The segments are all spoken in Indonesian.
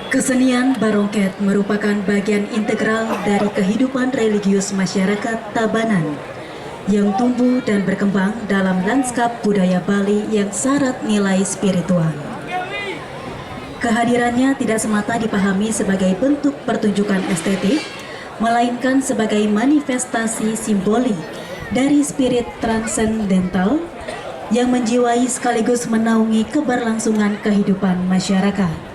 Kesenian Barongket merupakan bagian integral dari kehidupan religius masyarakat Tabanan yang tumbuh dan berkembang dalam lanskap budaya Bali yang syarat nilai spiritual. Kehadirannya tidak semata dipahami sebagai bentuk pertunjukan estetik, melainkan sebagai manifestasi simbolik dari spirit transendental yang menjiwai sekaligus menaungi keberlangsungan kehidupan masyarakat.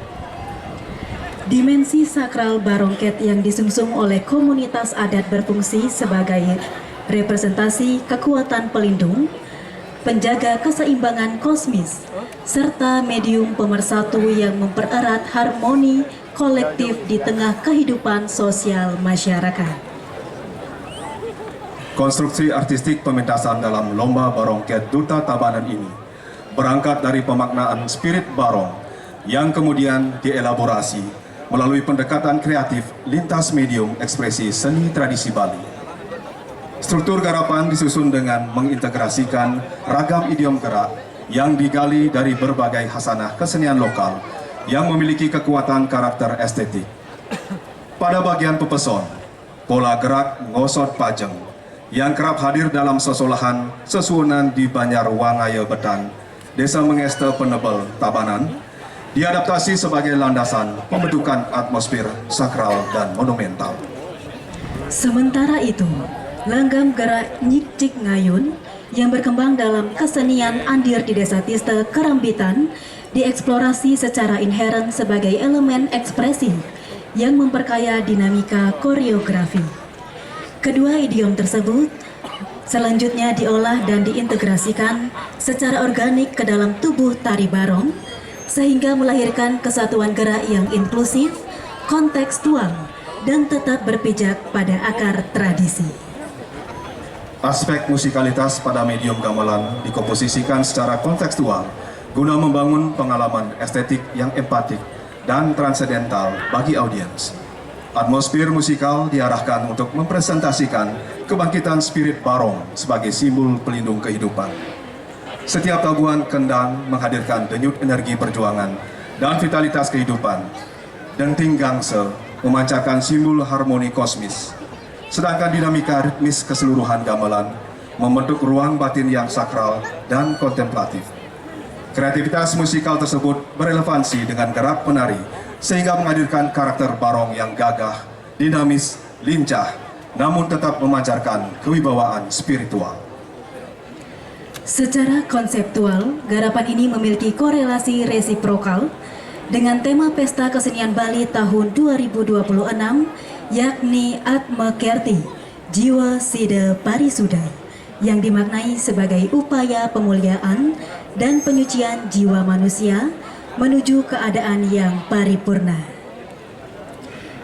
Dimensi sakral Barongket yang disungsung oleh komunitas adat berfungsi sebagai representasi kekuatan pelindung, penjaga keseimbangan kosmis, serta medium pemersatu yang mempererat harmoni kolektif di tengah kehidupan sosial masyarakat. Konstruksi artistik pementasan dalam Lomba Barongket Duta Tabanan ini berangkat dari pemaknaan spirit barong yang kemudian dielaborasi melalui pendekatan kreatif lintas medium ekspresi seni tradisi Bali. Struktur garapan disusun dengan mengintegrasikan ragam idiom gerak yang digali dari berbagai khasanah kesenian lokal yang memiliki kekuatan karakter estetik. Pada bagian pepeson, pola gerak ngosot pajeng yang kerap hadir dalam sesolahan sesuunan di Banyar Wangaya Betan, Desa Mengeste Penebel, Tabanan, diadaptasi sebagai landasan pembentukan atmosfer sakral dan monumental. Sementara itu, langgam gerak Nyik-Cik Ngayun yang berkembang dalam kesenian Andir di Desa Tiste, Kerambitan dieksplorasi secara inheren sebagai elemen ekspresi yang memperkaya dinamika koreografi. Kedua idiom tersebut selanjutnya diolah dan diintegrasikan secara organik ke dalam tubuh tari barong, sehingga melahirkan kesatuan gerak yang inklusif, kontekstual, dan tetap berpijak pada akar tradisi. Aspek musikalitas pada medium gamelan dikomposisikan secara kontekstual guna membangun pengalaman estetik yang empatik dan transendental bagi audiens. Atmosfer musikal diarahkan untuk mempresentasikan kebangkitan spirit barong sebagai simbol pelindung kehidupan. Setiap tabuhan kendang menghadirkan denyut energi perjuangan dan vitalitas kehidupan. Denting gangse memancarkan simbol harmoni kosmis. Sedangkan dinamika ritmis keseluruhan gamelan membentuk ruang batin yang sakral dan kontemplatif. Kreativitas musikal tersebut berelevansi dengan gerak penari sehingga menghadirkan karakter barong yang gagah, dinamis, lincah, namun tetap memancarkan kewibawaan spiritual. Secara konseptual, garapan ini memiliki korelasi resiprokal dengan tema Pesta Kesenian Bali tahun 2026, yakni Atma Kerti, Jiwa Sida Parisuda, yang dimaknai sebagai upaya pemuliaan dan penyucian jiwa manusia menuju keadaan yang paripurna.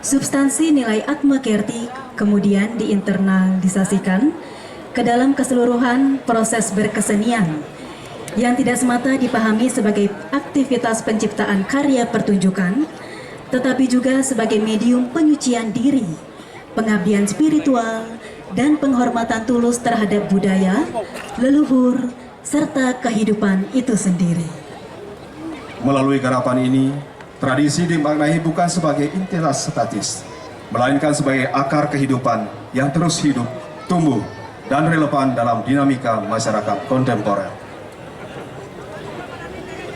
Substansi nilai Atma Kerti kemudian diinternalisasikan ke dalam keseluruhan proses berkesenian yang tidak semata dipahami sebagai aktivitas penciptaan karya pertunjukan, tetapi juga sebagai medium penyucian diri, pengabdian spiritual, dan penghormatan tulus terhadap budaya, leluhur, serta kehidupan itu sendiri. Melalui garapan ini, tradisi dimaknai bukan sebagai entitas statis, melainkan sebagai akar kehidupan yang terus hidup, tumbuh, dan relevan dalam dinamika masyarakat kontemporer.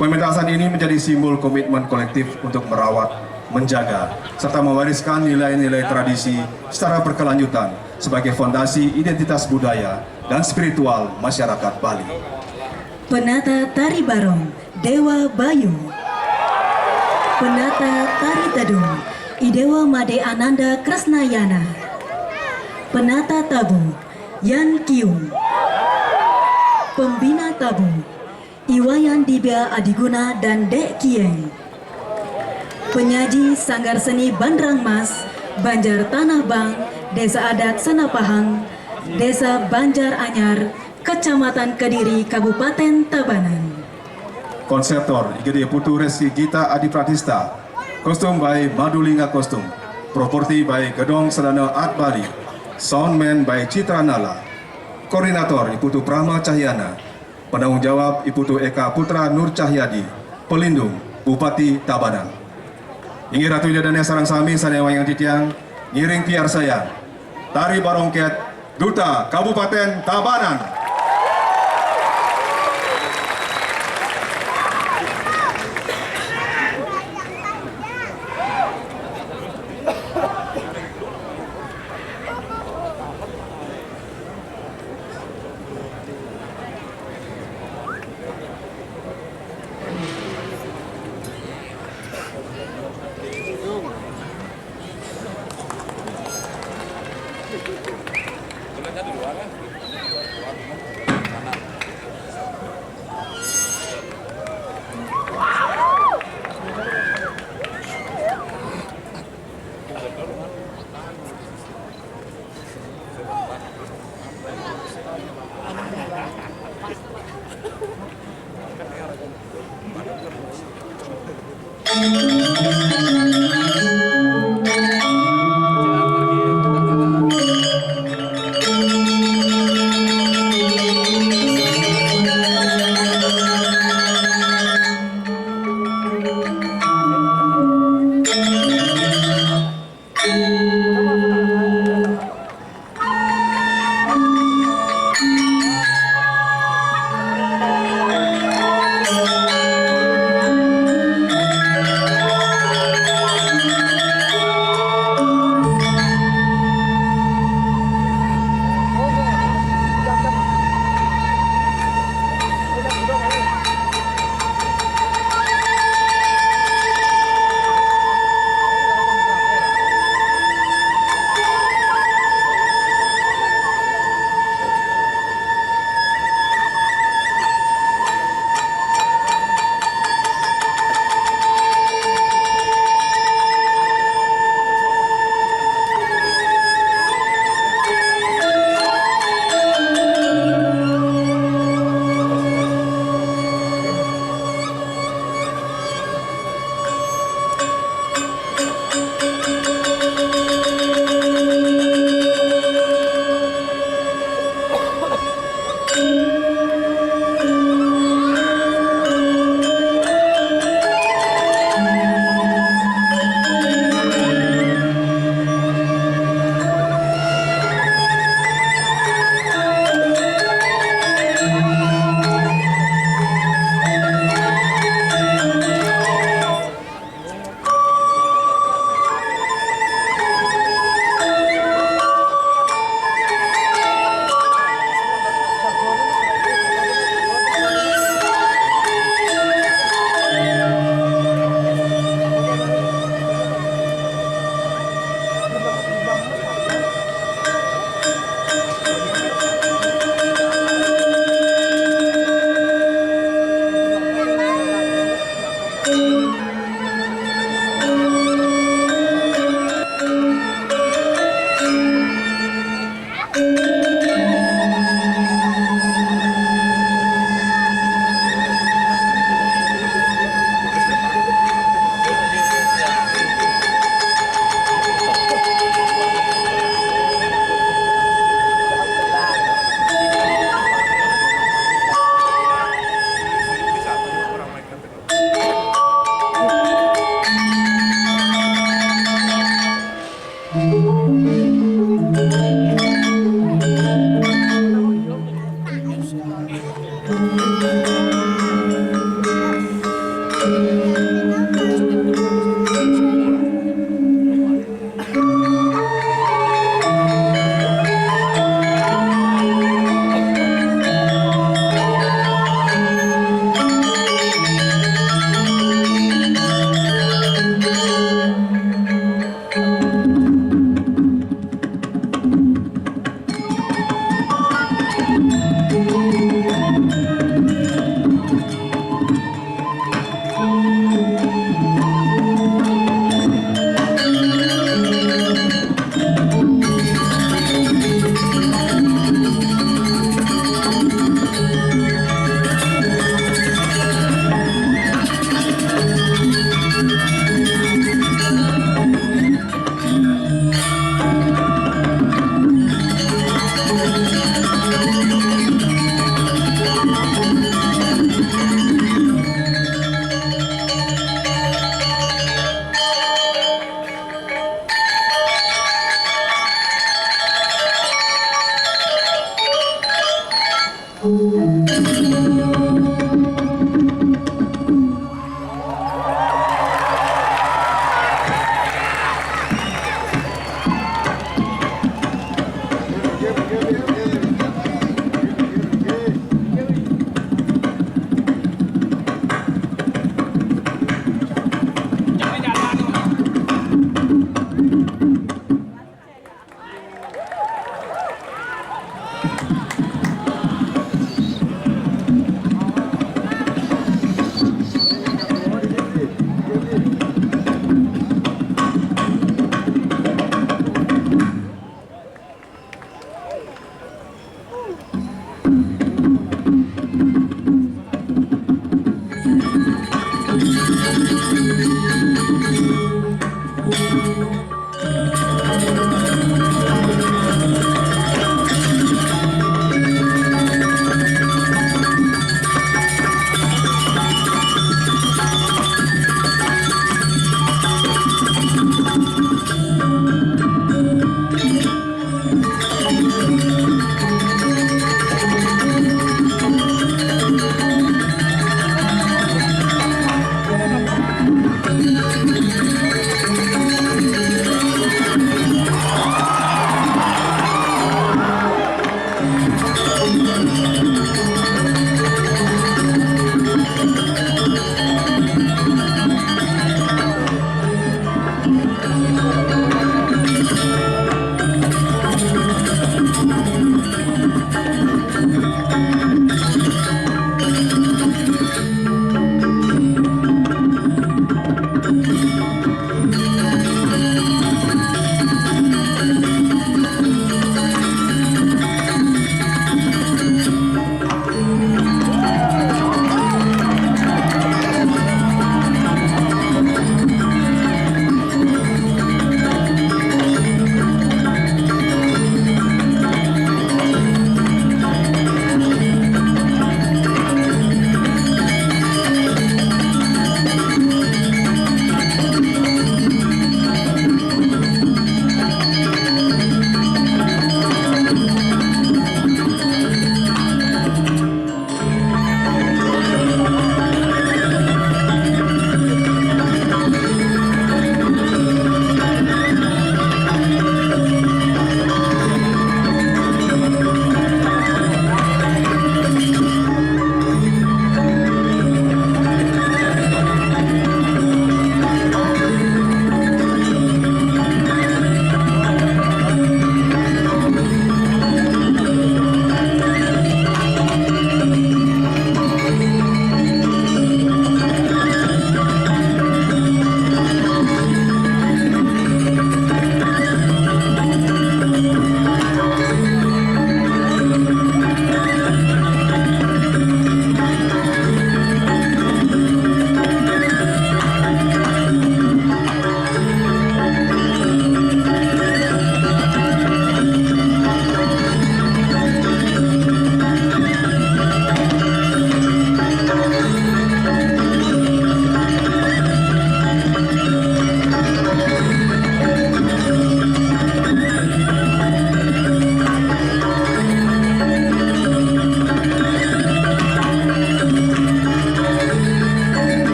Pementasan ini menjadi simbol komitmen kolektif untuk merawat, menjaga, serta mewariskan nilai-nilai tradisi secara berkelanjutan sebagai fondasi identitas budaya dan spiritual masyarakat Bali. Penata Tari Barong, Dewa Bayu. Penata Tari Tedung, Idewa Made Ananda Kresnayana. Penata Tabu, Yan Kiung. Pembina Tabu, Iwayan Dibya Adiguna dan Dek Kieng. Penyaji Sanggar Seni Bandrang Mas, Banjar Tanah Bang, Desa Adat Senapahang, Desa Banjar Anyar, Kecamatan Kediri, Kabupaten Tabanan. Konseptor IGD Putu Reski Gita Adi Pratista, kostum by Madulinga Kostum, properti by Gedong Sedana Art Bali, soundman by Citra Nala, koordinator Iputu Prama Cahyana, penanggung jawab Iputu Eka Putra Nur Cahyadi, pelindung Bupati Tabanan. Ingi Ratu Dadanya sarang sami sanewayang titiang ngiring piar saya. Tari Barongket Duta Kabupaten Tabanan.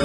ข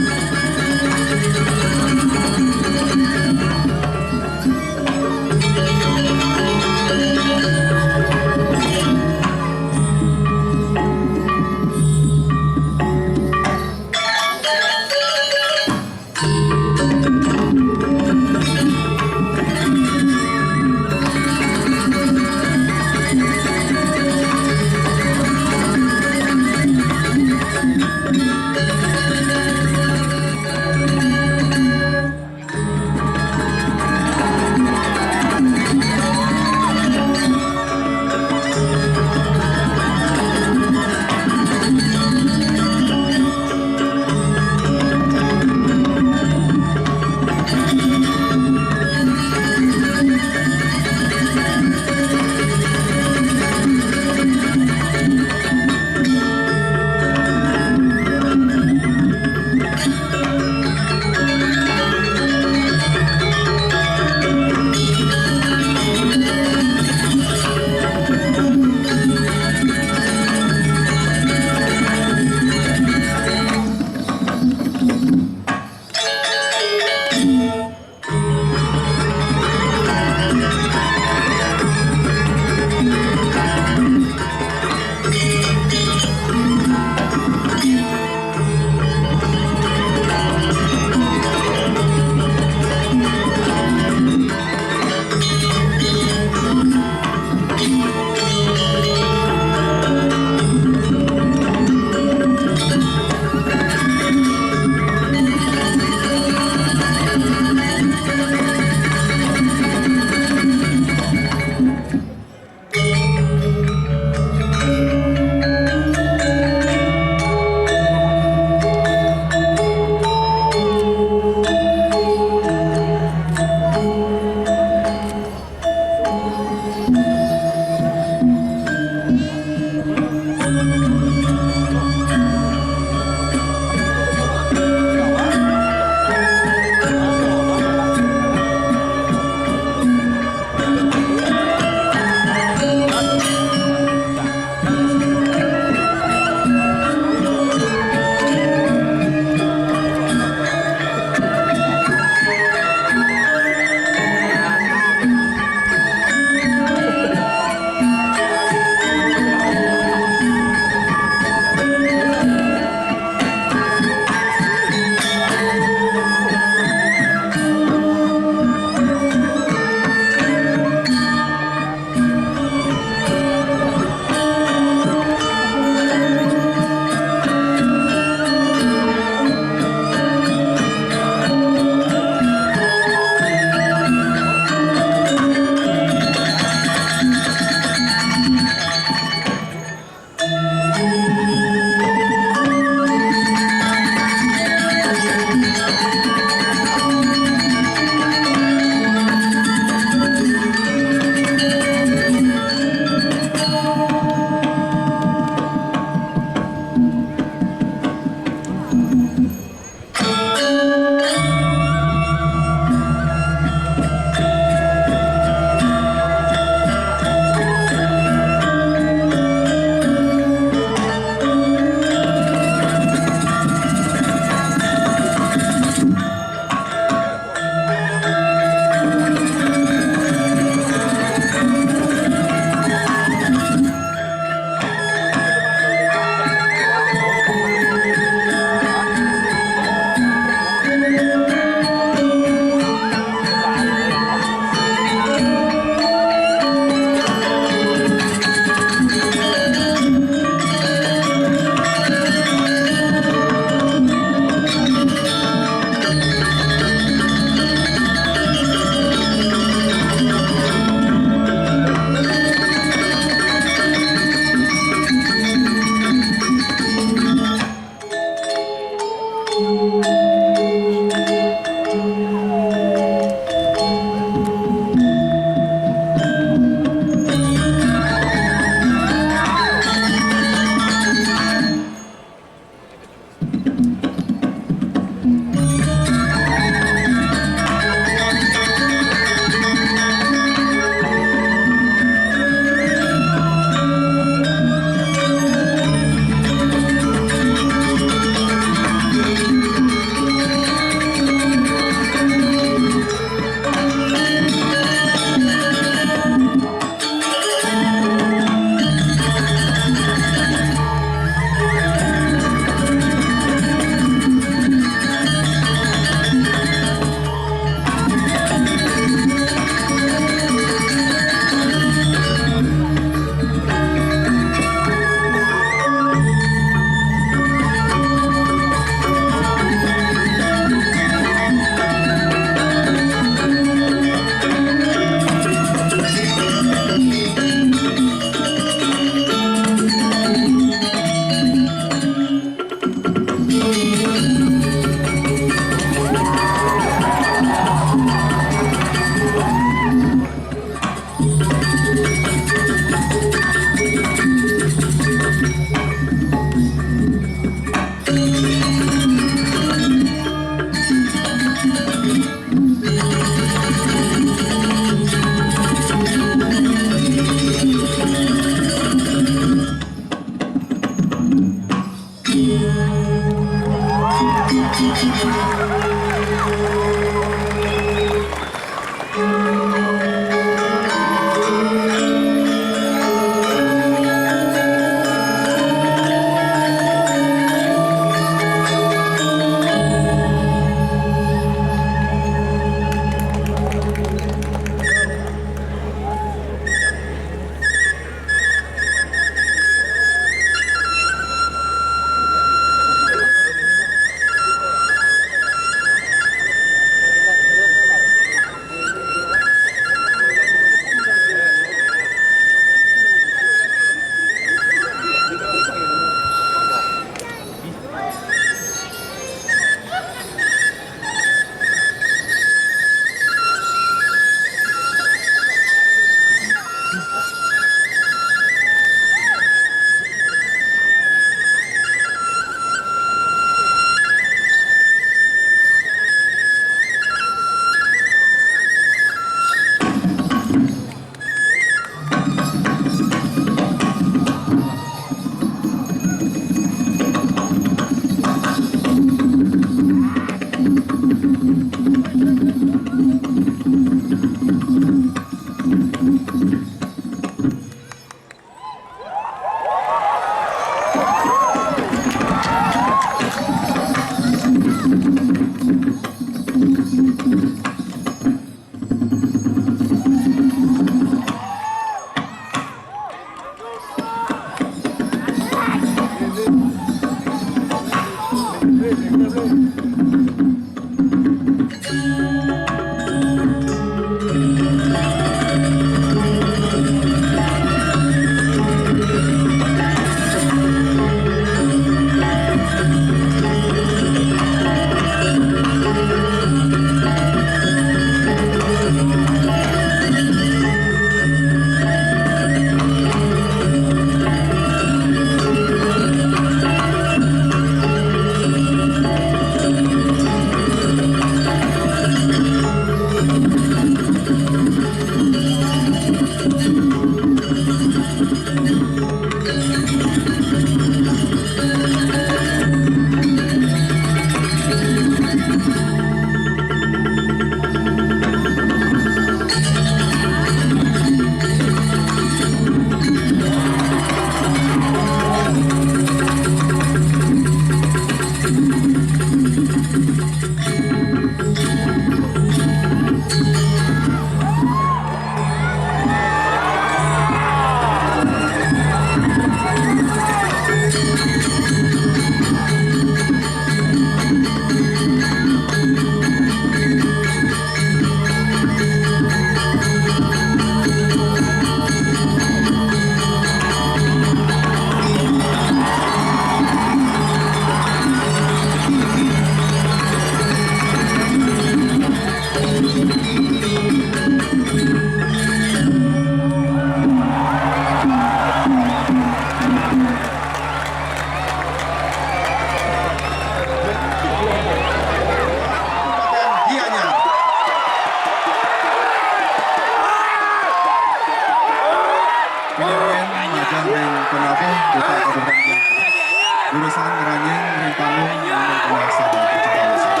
Jurusan Ngeranyeng, Rintanung, Namun Kuasa dan Percetanusa.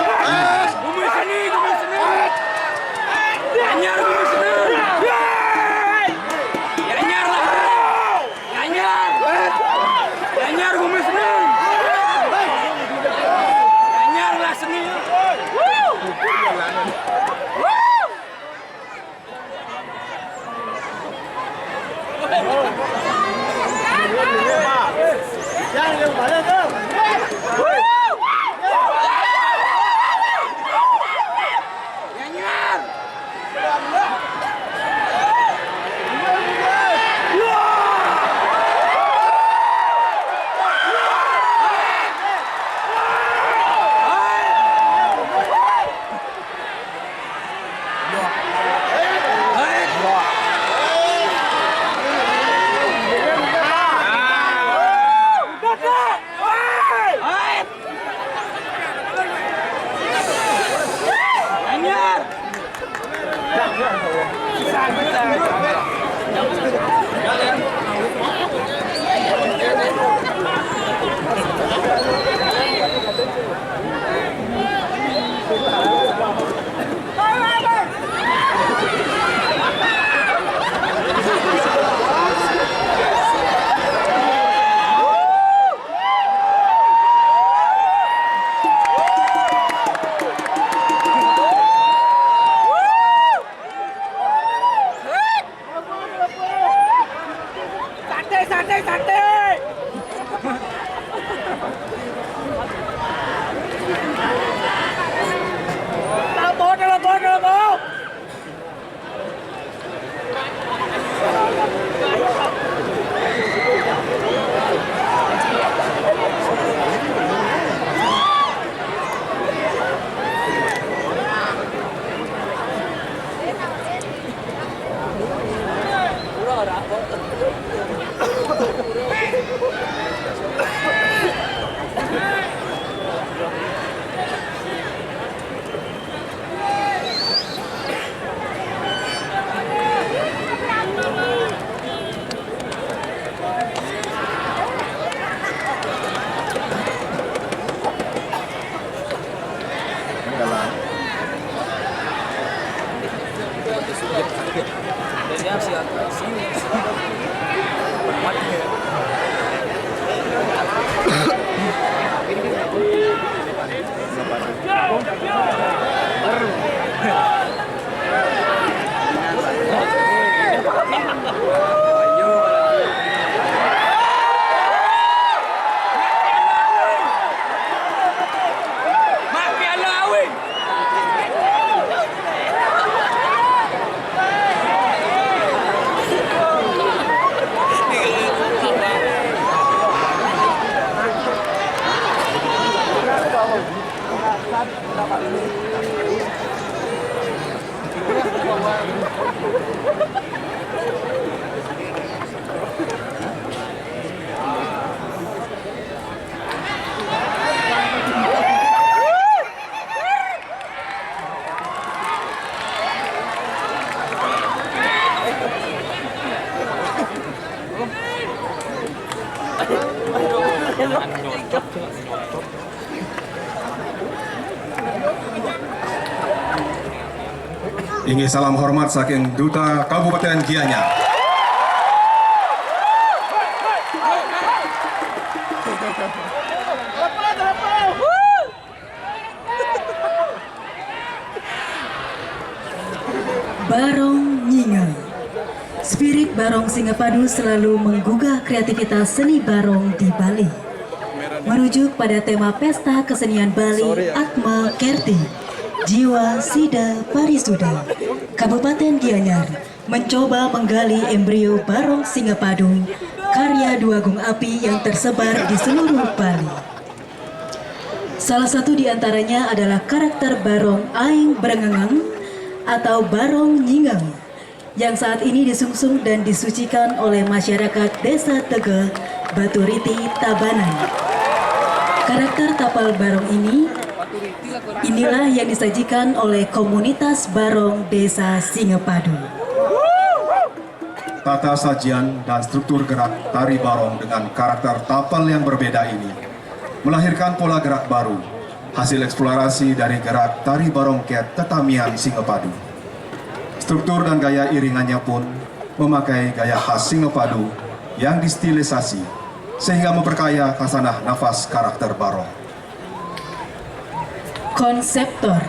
Ingi salam hormat saking Duta Kabupaten Gianyar. Barong Nyinga. Spirit Barong Singapadu selalu menggugah kreativitas seni barong di Bali. Merujuk pada tema Pesta Kesenian Bali Atma Kerti, Jiwa Sida Parisuda, Kabupaten Gianyar mencoba menggali embrio Barong Singapadu, karya dua gung api yang tersebar di seluruh Bali. Salah satu di antaranya adalah karakter Barong Aing Berengengang atau Barong Nyingang yang saat ini disungsung dan disucikan oleh masyarakat Desa Tege, Baturiti, Tabanan. Karakter tapal Barong inilah yang disajikan oleh komunitas Barong Desa Singapadu. Tata sajian dan struktur gerak tari barong dengan karakter tapal yang berbeda ini melahirkan pola gerak baru, hasil eksplorasi dari gerak tari barong ket Tetamian Singapadu. Struktur dan gaya iringannya pun memakai gaya khas Singapadu yang distilisasi sehingga memperkaya khasanah nafas karakter barong. Konseptor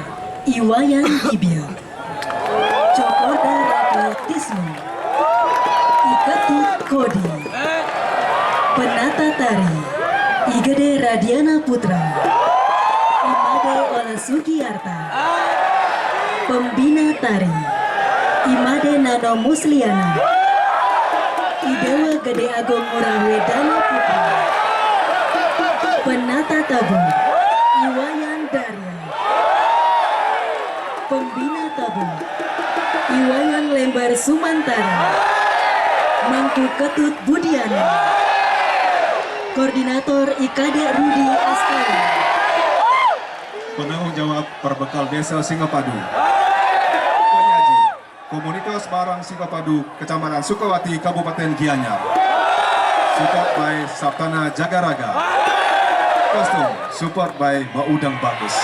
Iwayan Gibia, Cokorda Rapatisme, Ikatut Kodi, Penata Tari Igede Radiana Putra, Imade Olasugiarta, Pembina Tari Imade Nano Musliana, Idewa Gede Agung Murawedana Putra, Penata Tabung Iwayan Darya, Pembina Tabung Iwayan Lembar Sumantara, Mangku Ketut Budiana, Koordinator IKD Rudi Askara, Penanggung jawab Perbekal Desa Singapadu, Penyaji Komunitas Barong Singapadu Kecamatan Sukawati Kabupaten Gianyar, support by Saptana Jagaraga, kostum support by Maudang Bagus.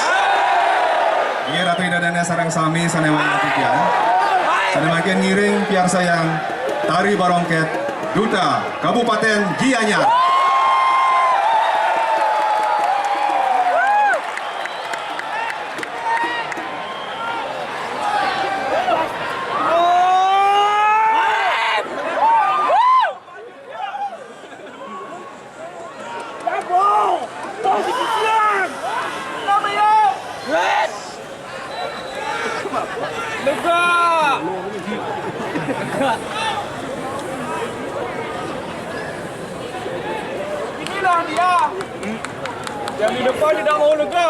Iya Ratu Idadana sarang sami sanewan atikian, sanemakin ngiring piar sayang tari barongket Duta Kabupaten Gianyar. Inilah dia. Yang di depan tidak mau lega.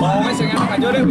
Mau wes yang enak aja deh.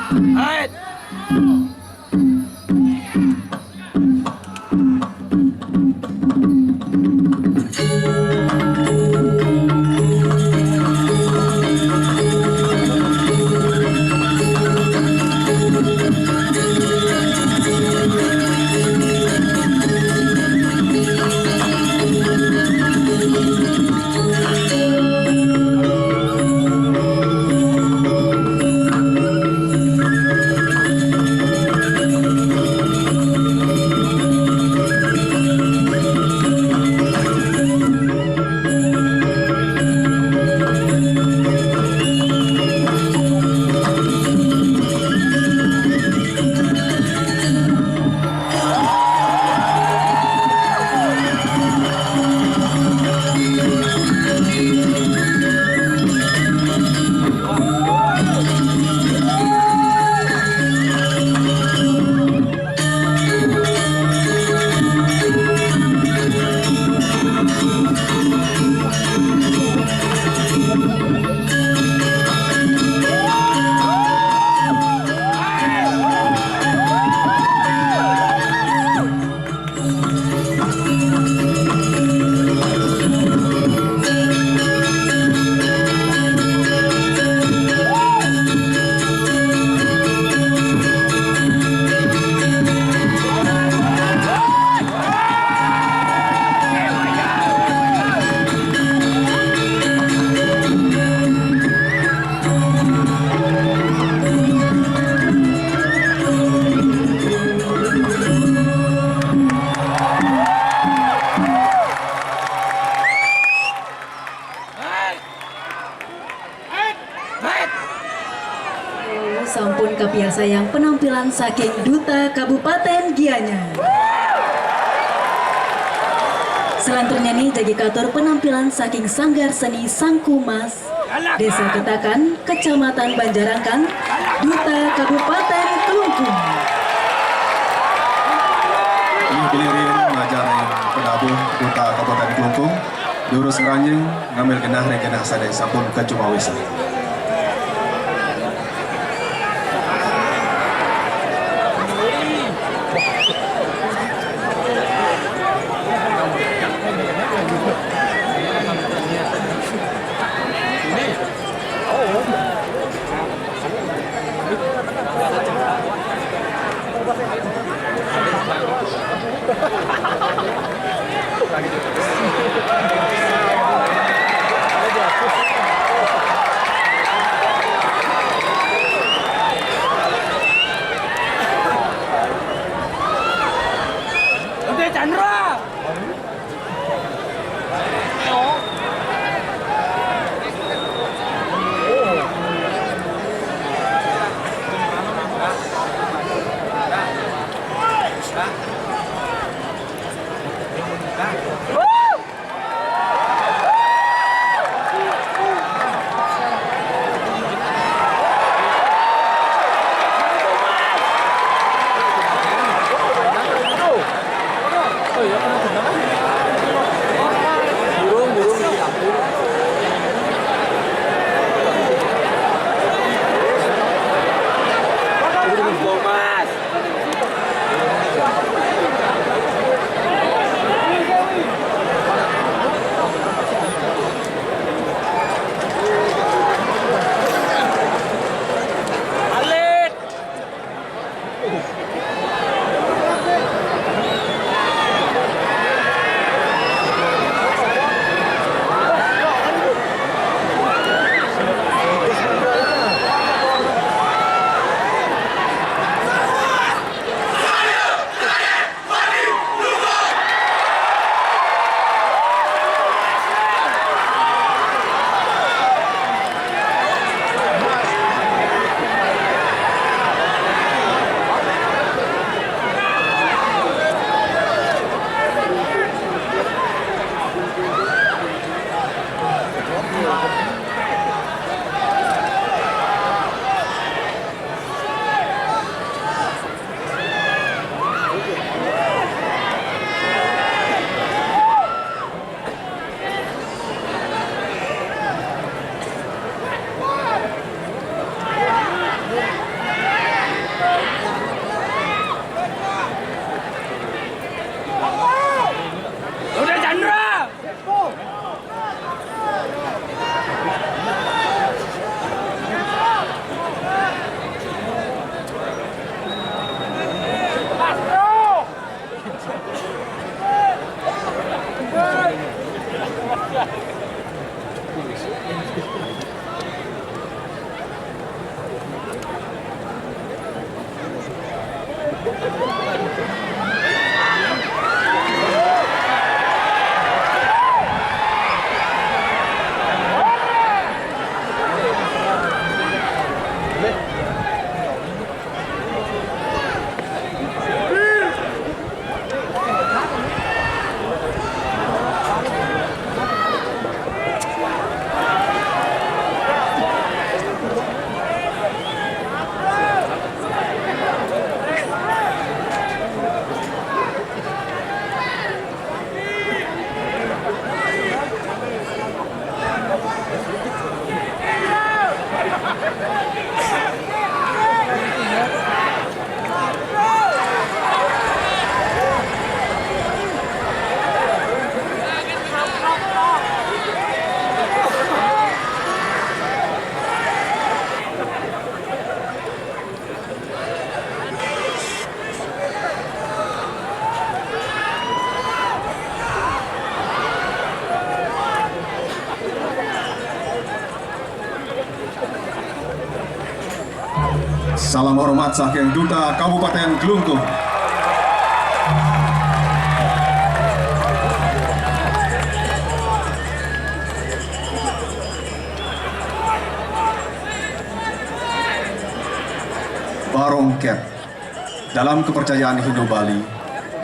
Hai. Sampun kapiasa yang penampilan saking Duta Kabupaten Gianyar. Selanjutnya nih jadi katur penampilan saking Sanggar Seni Sangkumas, Desa Ketakan, Kecamatan Banjarangkan, Duta Kabupaten Kelungkung. Ini pilihin ngajarin penabuh Duta Kabupaten Kelungkung, Durus Ngeranjing, ngambil genah regenah sadai sampun ke Cumawisa. Salam hormat saking Duta Kabupaten Kelungkung. Barongket dalam kepercayaan Hindu Bali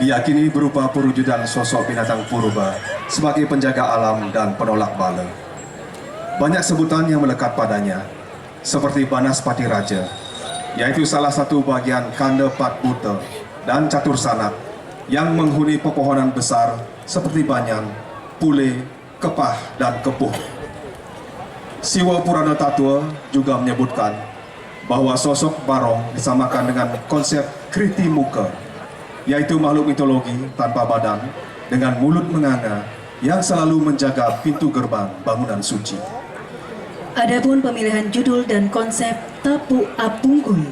diyakini berupa perwujudan sosok binatang purba sebagai penjaga alam dan penolak bala. Banyak sebutan yang melekat padanya, seperti Banaspati Raja, yaitu salah satu bagian kanda Pat Buta dan Catur Sanak yang menghuni pepohonan besar seperti banyan, pule, kepah, dan kepuh. Siwa Purana Tatua juga menyebutkan bahwa sosok Barong disamakan dengan konsep Kriti Muka, yaitu makhluk mitologi tanpa badan dengan mulut menganga yang selalu menjaga pintu gerbang bangunan suci. Adapun pemilihan judul dan konsep Tapu Apunggul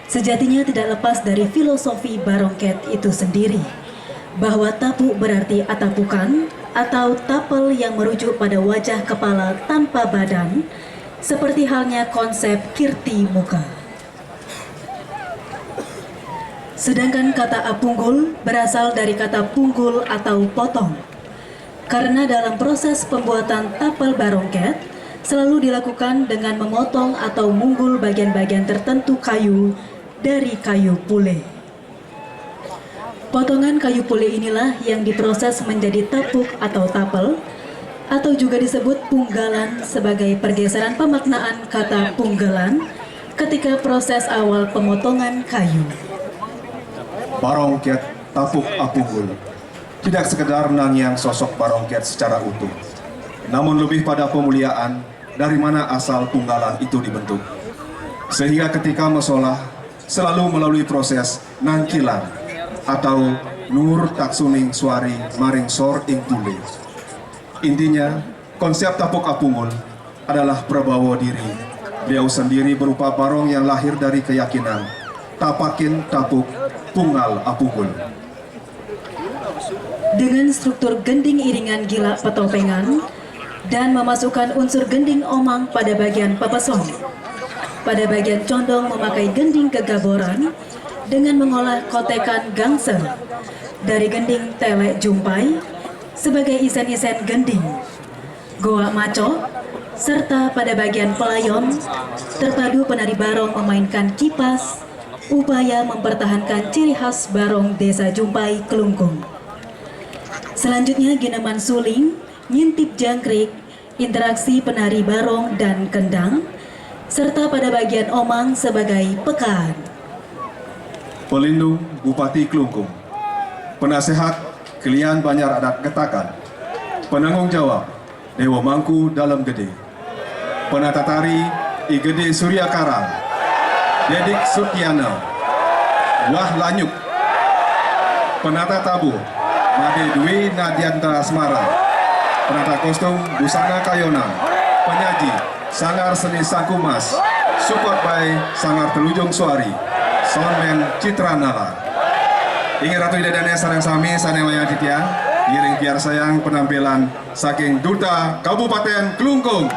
sejatinya tidak lepas dari filosofi Barongket itu sendiri, bahwa tapu berarti atapukan atau tapel yang merujuk pada wajah kepala tanpa badan, seperti halnya konsep Kirti Muka. Sedangkan kata apunggul berasal dari kata punggul atau potong, karena dalam proses pembuatan tapel Barongket selalu dilakukan dengan memotong atau munggul bagian-bagian tertentu kayu dari kayu pule. Potongan kayu pule inilah yang diproses menjadi tapuk atau tapel, atau juga disebut punggalan sebagai pergeseran pemaknaan kata punggalan ketika proses awal pemotongan kayu. Barongket Tapuk Apunggul tidak sekedar menanyang sosok Barongket secara utuh, namun lebih pada pemuliaan dari mana asal punggalan itu dibentuk. Sehingga ketika mesolah selalu melalui proses nangkilan atau nur taksuning suari maring sor ing pule. Intinya, konsep Tapuk Apunggul adalah prabawa diri. Beliau sendiri berupa barong yang lahir dari keyakinan tapakin tapuk punggal apunggul. Dengan struktur gending iringan gila petopengan dan memasukkan unsur gending omang pada bagian pepesong. Pada bagian condong memakai gending kegaboran dengan mengolah kotekan gangse dari gending telek jumpai sebagai isen-isen gending, goa maco, serta pada bagian pelayon terpadu penari barong memainkan kipas, upaya mempertahankan ciri khas barong Desa Jumpai Kelungkung. Selanjutnya gineman suling, ngintip jangkrik, interaksi penari barong dan kendang, serta pada bagian omang sebagai pekan. Pelindung Bupati Kelungkung, penasehat Kelian Banjar Adat Getakan, penanggung jawab Dewa Mangku Dalam Gede, penata tari I Gede Surya Karang, Dedik Sukiana, Wah Lanyuk, penata tabu Made Dwi Nadiantara Semara, penata kostum Busana Kayona, penyaji Sangar Seni Sakumas, support by Sangar Telujung Suari, soundman Citra Nala. Ingin Ratu Idadane sarang sami Sanewaya Aditya, giring biar sayang penampilan saking Duta Kabupaten Kelungkung.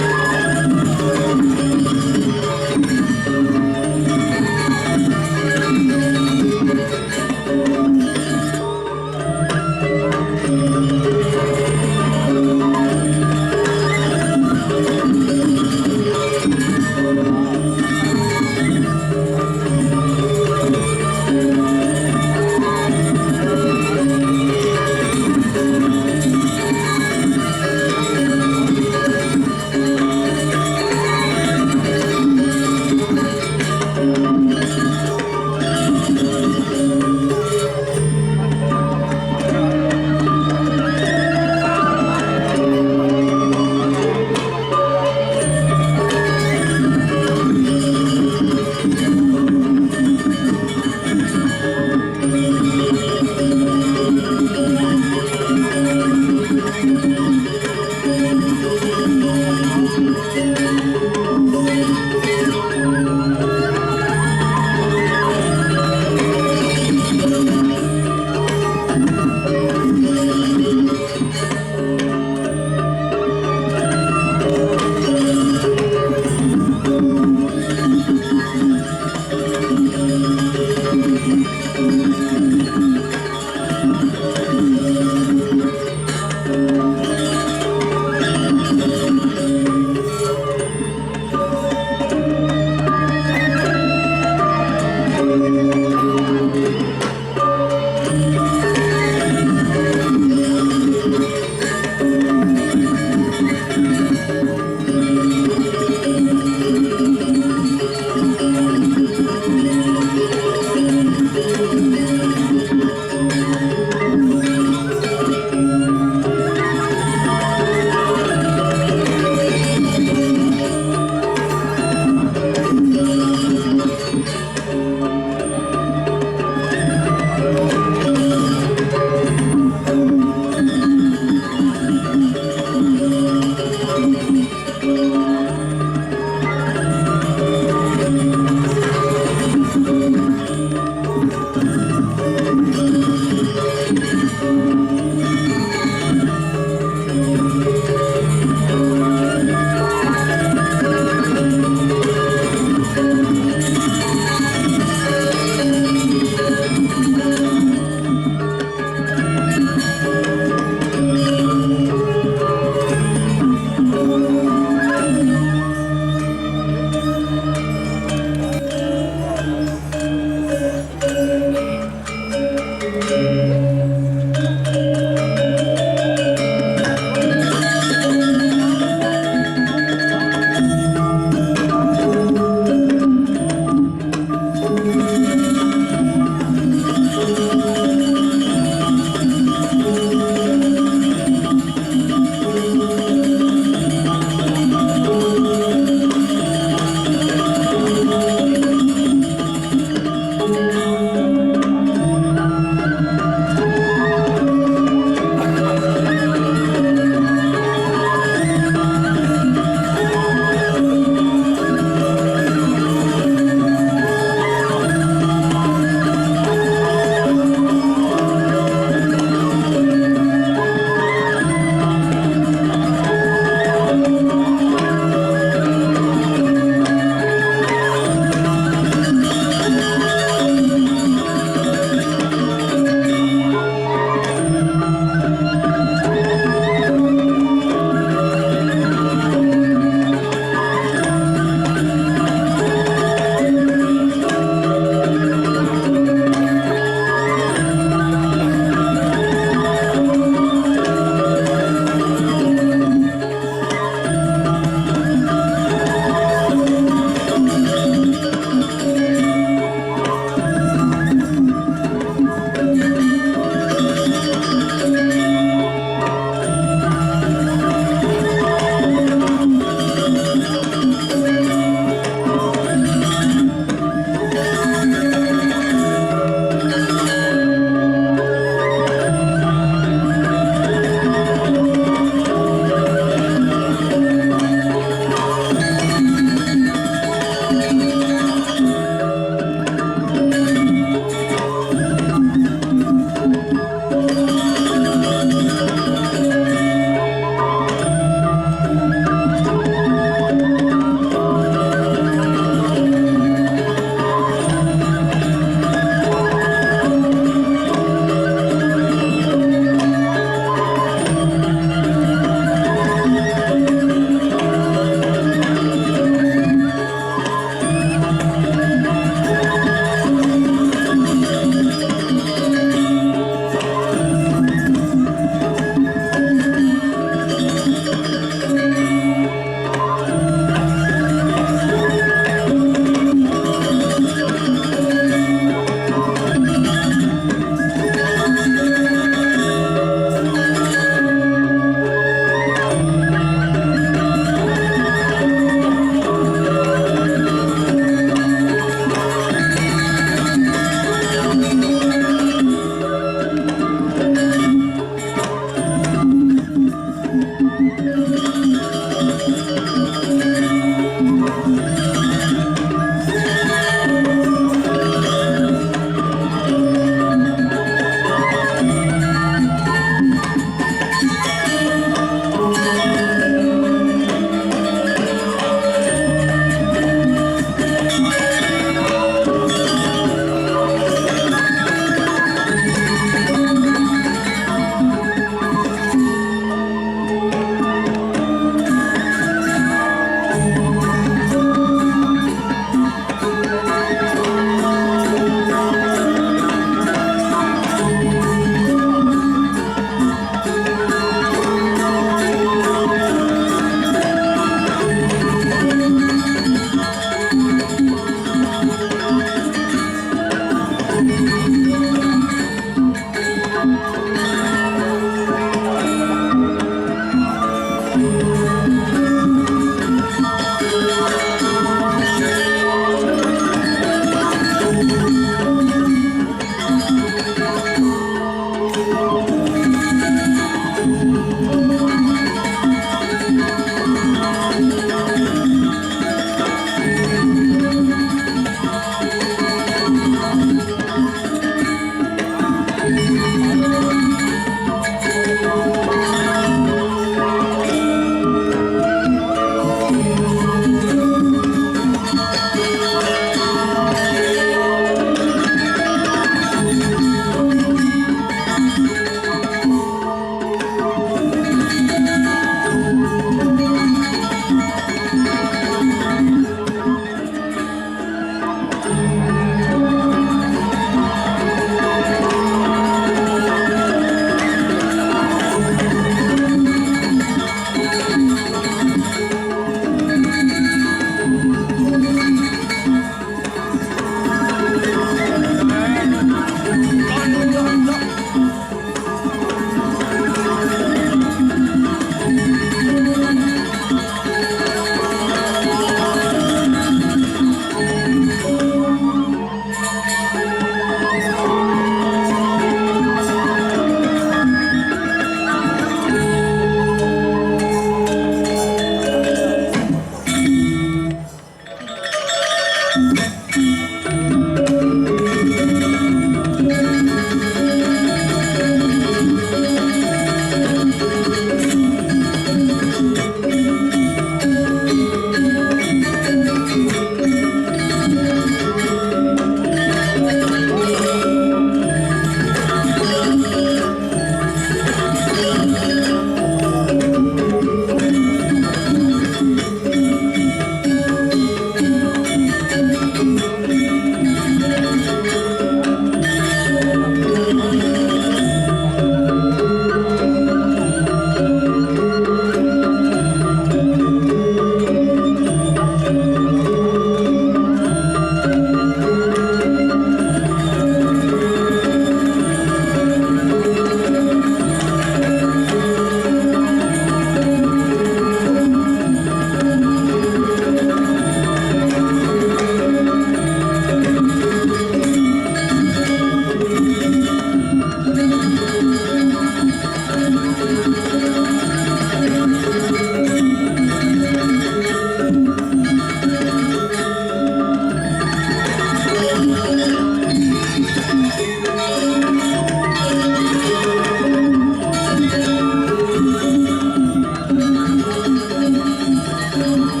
เ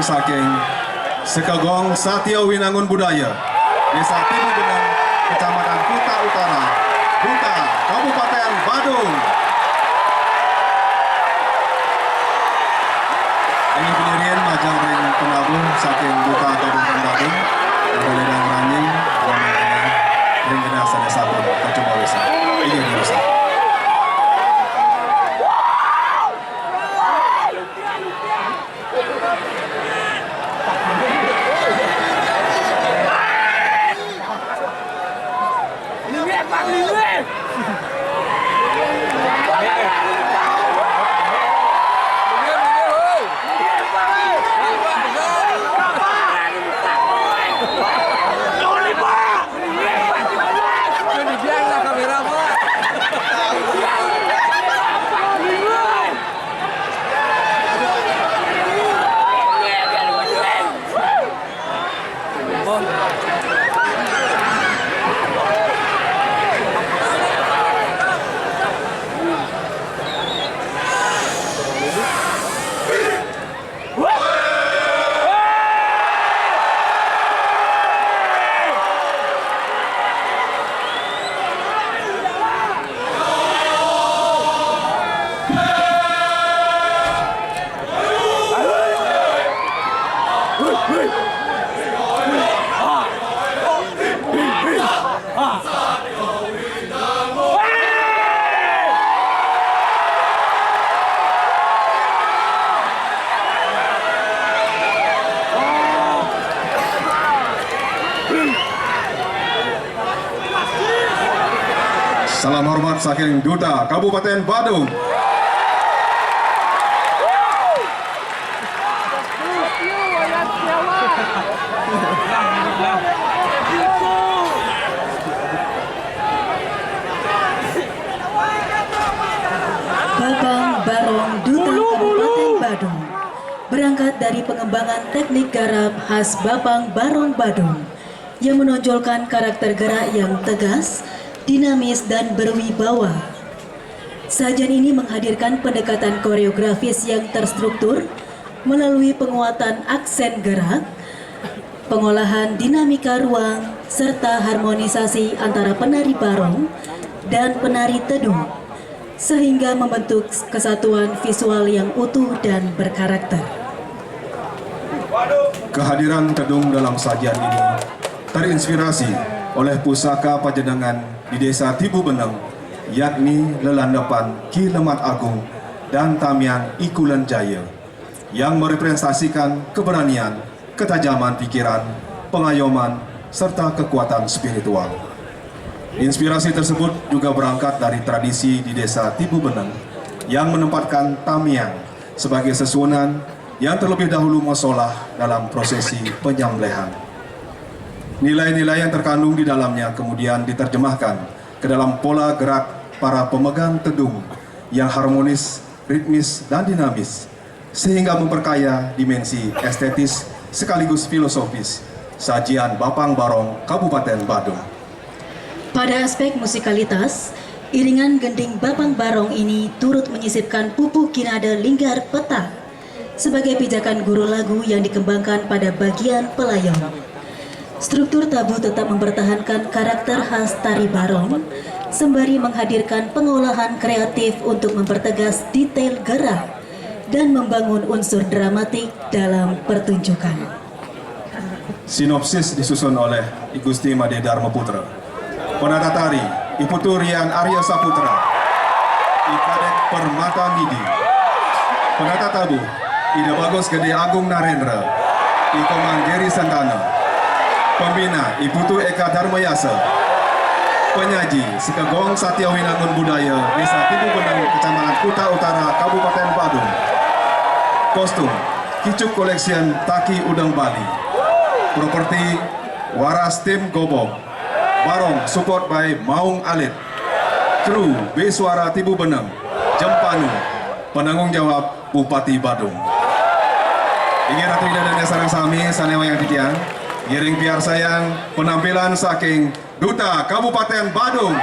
saking Sekegong Satya Winangun Budaya, Desa Tibu Benang, Kecamatan Kuta Utara, Kuta, Kabupaten Badung. Ini pendirian majang ring penabung saking Duta Kabupaten Badung, Balai dan Ranying, Wamena, ring kena sana satu, Kacoba Wesa. Ini dirusak. Salam hormat saking Duta Kabupaten Badung. Babang Barong Duta Kabupaten Badung berangkat dari pengembangan teknik garap khas Babang Barong Badung yang menonjolkan karakter gerak yang tegas, dinamis dan berwibawa. Sajian ini menghadirkan pendekatan koreografis yang terstruktur melalui penguatan aksen gerak, pengolahan dinamika ruang, serta harmonisasi antara penari barong dan penari tedung, sehingga membentuk kesatuan visual yang utuh dan berkarakter. Kehadiran tedung dalam sajian ini terinspirasi oleh pusaka pajenengan di Desa Tibu Benang, yakni Lelandapan Ki Lemat Agung dan Tamiang Ikulan Jaya, yang merepresentasikan keberanian, ketajaman pikiran, pengayoman, serta kekuatan spiritual. Inspirasi tersebut juga berangkat dari tradisi di Desa Tibu Benang yang menempatkan Tamiang sebagai sesunan yang terlebih dahulu musolah dalam prosesi penyembelihan. Nilai-nilai yang terkandung di dalamnya kemudian diterjemahkan ke dalam pola gerak para pemegang tedung yang harmonis, ritmis, dan dinamis, sehingga memperkaya dimensi estetis sekaligus filosofis sajian Babang Barong Kabupaten Badung. Pada aspek musikalitas, iringan gending Babang Barong ini turut menyisipkan pupuk kinada linggar peta sebagai pijakan guru lagu yang dikembangkan pada bagian pelayong. Struktur tabuh tetap mempertahankan karakter khas tari barong, sembari menghadirkan pengolahan kreatif untuk mempertegas detail gerak dan membangun unsur dramatik dalam pertunjukan. Sinopsis disusun oleh I Gusti Made Dharma Putra. Penata tari I Putu Rian Arya Saputra, I Kadek Permata Midi. Penata tabuh Ida Bagus Gede Agung Narendra, I Komang Geri Santana. Pembina I Putu Eka Dharmayasa. Penyaji Sekegong Satya Winangun Budaya, Desa Tibu Benang, Kecamatan Kuta Utara, Kabupaten Badung. Kostum Kicuk Collection Taki Udang Bali. Properti Waras Tim Gobong. Barong support by Maung Alit. Kru B Suara Tibu Benang, Jempanu. Penanggung jawab Bupati Badung. Ini Ratu Ida dan Sarang Sami Sanewa yang titiang. Giring biar sayang penampilan saking Duta Kabupaten Badung.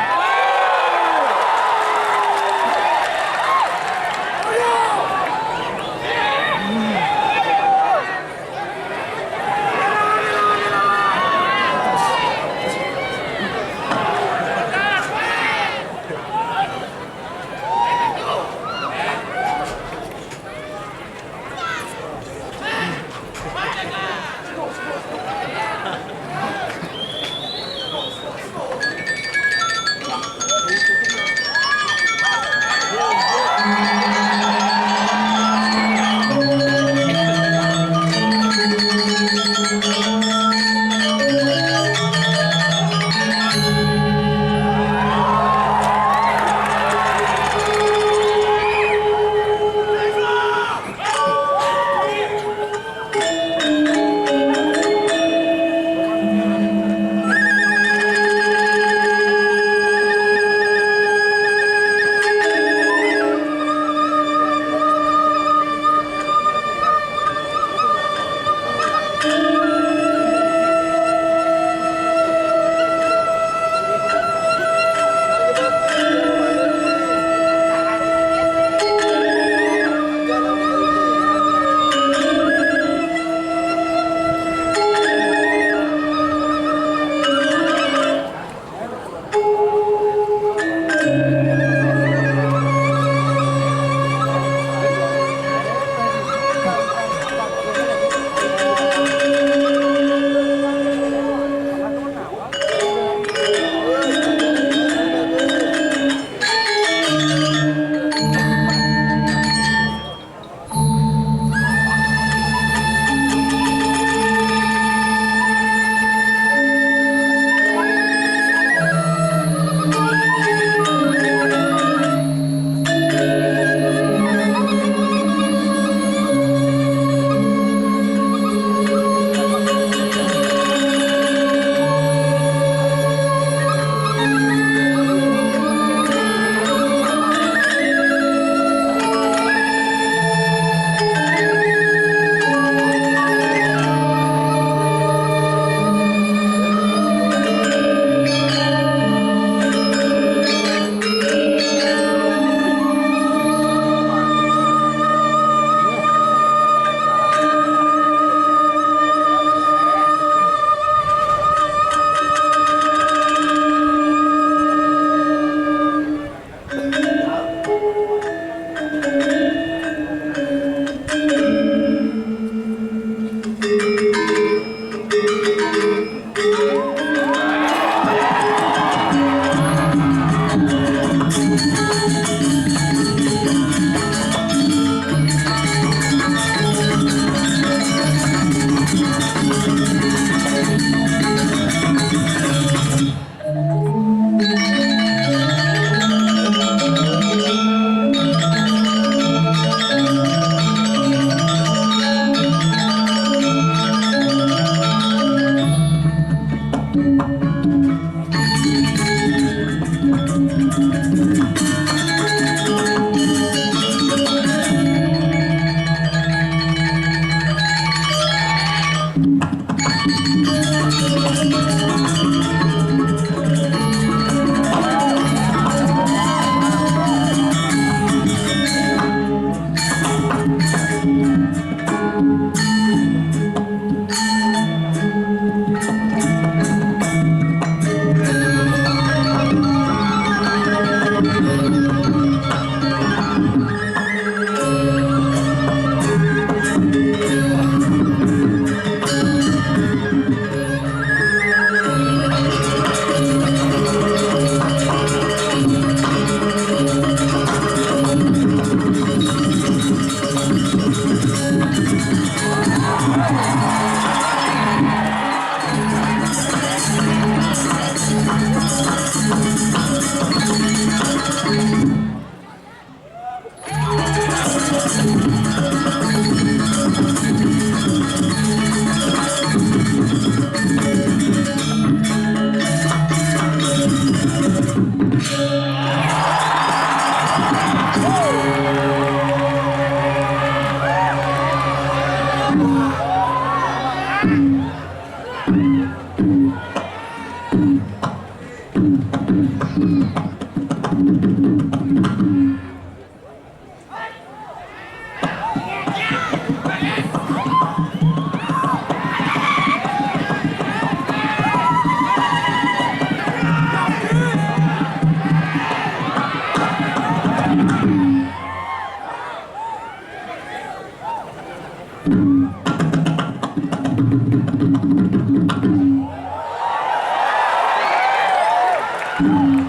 Thank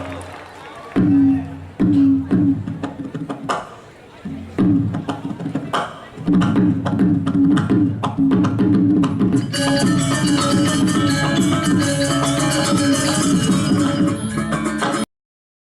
you.